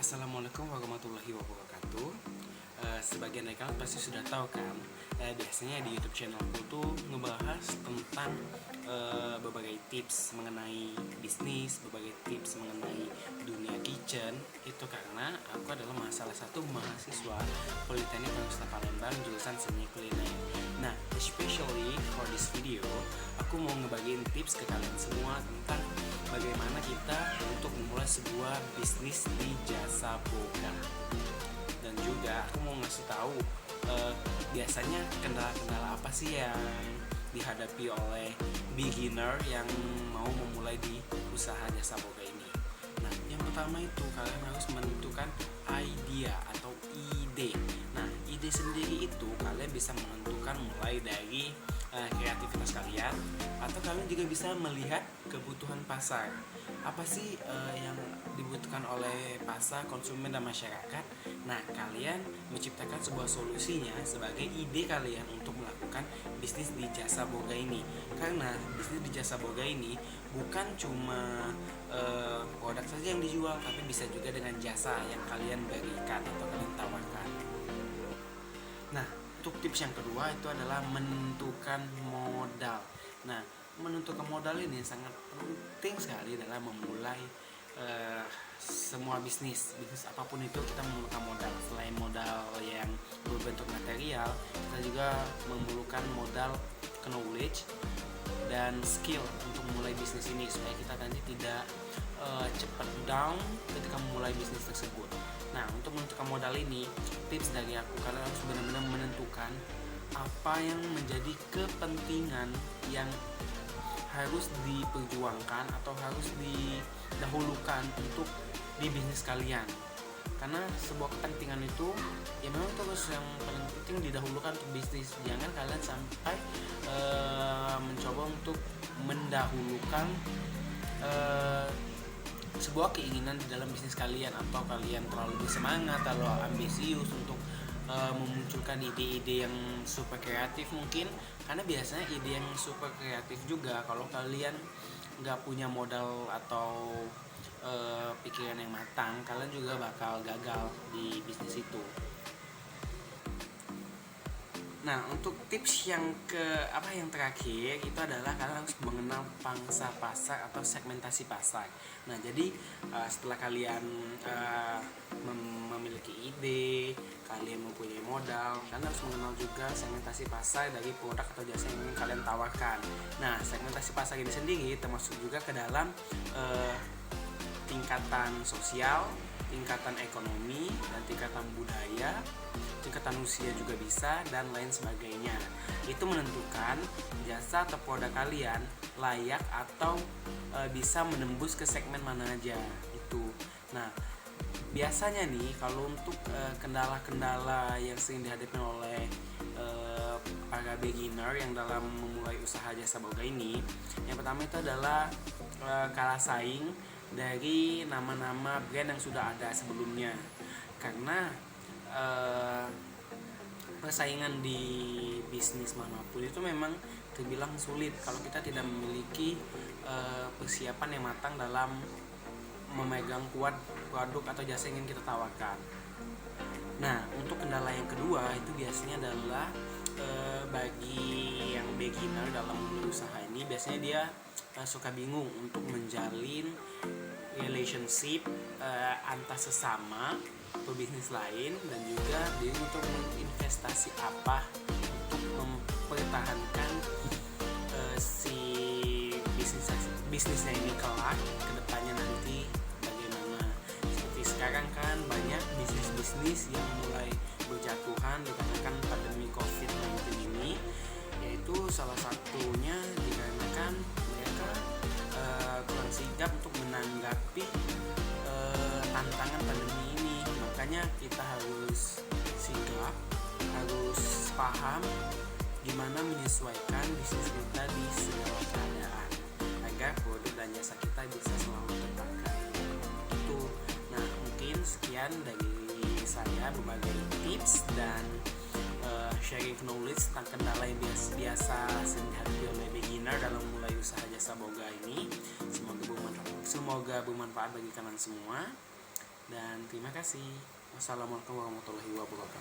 Assalamualaikum warahmatullahi wabarakatuh. Sebagian dari kalian pasti sudah tahu kan, biasanya di YouTube channelku tuh ngebahas tentang berbagai tips mengenai bisnis, berbagai tips mengenai dunia kitchen. Itu karena aku adalah salah satu mahasiswa Politeknik Universitas Palembang jurusan seni kuliner. Nah, especially for this video, aku mau ngebagiin tips ke kalian semua tentang bagaimana kita untuk memulai sebuah bisnis di jasa boga. Dan juga aku mau ngasih tahu biasanya kendala-kendala apa sih yang dihadapi oleh beginner yang mau memulai di usaha jasa boga ini. Nah, yang pertama itu kalian harus menentukan idea atau ide. Nah, ide sendiri itu kalian bisa menentukan mulai dari kreativitas kalian, atau kalian juga bisa melihat kebutuhan pasar. Apa sih yang dibutuhkan oleh pasar, konsumen, dan masyarakat? Nah, kalian menciptakan sebuah solusinya sebagai ide kalian untuk melakukan bisnis di jasa boga ini. Karena bisnis di jasa boga ini bukan cuma produk saja yang dijual, tapi bisa juga dengan jasa yang kalian berikan atau kalian tawarkan. Nah, untuk tips yang kedua itu adalah menentukan modal. Nah, menentukan modal ini sangat penting sekali dalam memulai semua bisnis apapun itu. Kita memerlukan modal. Selain modal yang berbentuk material, kita juga memerlukan modal knowledge dan skill untuk memulai bisnis ini, supaya kita nanti tidak cepat down ketika memulai bisnis tersebut. Nah, untuk menentukan modal ini, tips dari aku, kalian harus benar-benar menentukan apa yang menjadi kepentingan yang harus diperjuangkan atau harus didahulukan untuk di bisnis kalian. Karena sebuah kepentingan itu ya memang terus yang paling penting didahulukan untuk bisnis. Jangan kalian sampai mencoba untuk mendahulukan sebuah keinginan di dalam bisnis kalian, atau kalian terlalu bersemangat, terlalu ambisius untuk memunculkan ide-ide yang super kreatif mungkin. Karena biasanya ide yang super kreatif juga, kalau kalian nggak punya modal atau pikiran yang matang, kalian juga bakal gagal di bisnis itu. Nah, untuk tips yang terakhir itu adalah kalian harus mengenal pangsa pasar atau segmentasi pasar. Nah, jadi setelah kalian memiliki ide, kalian mempunyai modal, kalian harus mengenal juga segmentasi pasar dari produk atau jasa yang ingin kalian tawarkan. Nah, segmentasi pasar ini sendiri termasuk juga ke dalam tingkatan sosial, tingkatan ekonomi, dan tingkatan budaya, tingkatan usia juga bisa, dan lain sebagainya. Itu menentukan jasa atau produk kalian layak atau bisa menembus ke segmen mana aja itu. Nah, biasanya nih kalau untuk kendala-kendala yang sering dihadapi oleh para beginner yang dalam memulai usaha jasa boga ini, yang pertama itu adalah kalah saing dari nama-nama brand yang sudah ada sebelumnya. Karena persaingan di bisnis manapun itu memang terbilang sulit kalau kita tidak memiliki persiapan yang matang dalam memegang kuat produk atau jasa yang ingin kita tawarkan. Nah, untuk kendala yang kedua itu biasanya adalah bagi yang beginner dalam usaha ini, biasanya dia suka bingung untuk menjalin relationship antar sesama pebisnis lain, dan juga dia untuk menginvestasi apa untuk mempertahankan si bisnisnya ini kelak ke depannya nanti bagaimana. Seperti sekarang kan banyak bisnis yang mulai berjatuhan dikarenakan pandemi COVID-19 ini, yaitu salah satunya dikarenakan mereka kurang sigap untuk menanggapi tantangan pandemi ini. Makanya kita harus sigap, harus paham gimana menyesuaikan bisnis kita di segala keadaan agar produk dan jasa kita bisa selalu terpakai. Itu. Nah, mungkin sekian dari saya, berbagai tips dan sharing knowledge tentang kendala yang biasa dihadapi oleh beginner dalam mulai usaha jasa boga ini. Semoga bermanfaat bagi kalian semua. dan terima kasih. Wassalamualaikum warahmatullahi wabarakatuh.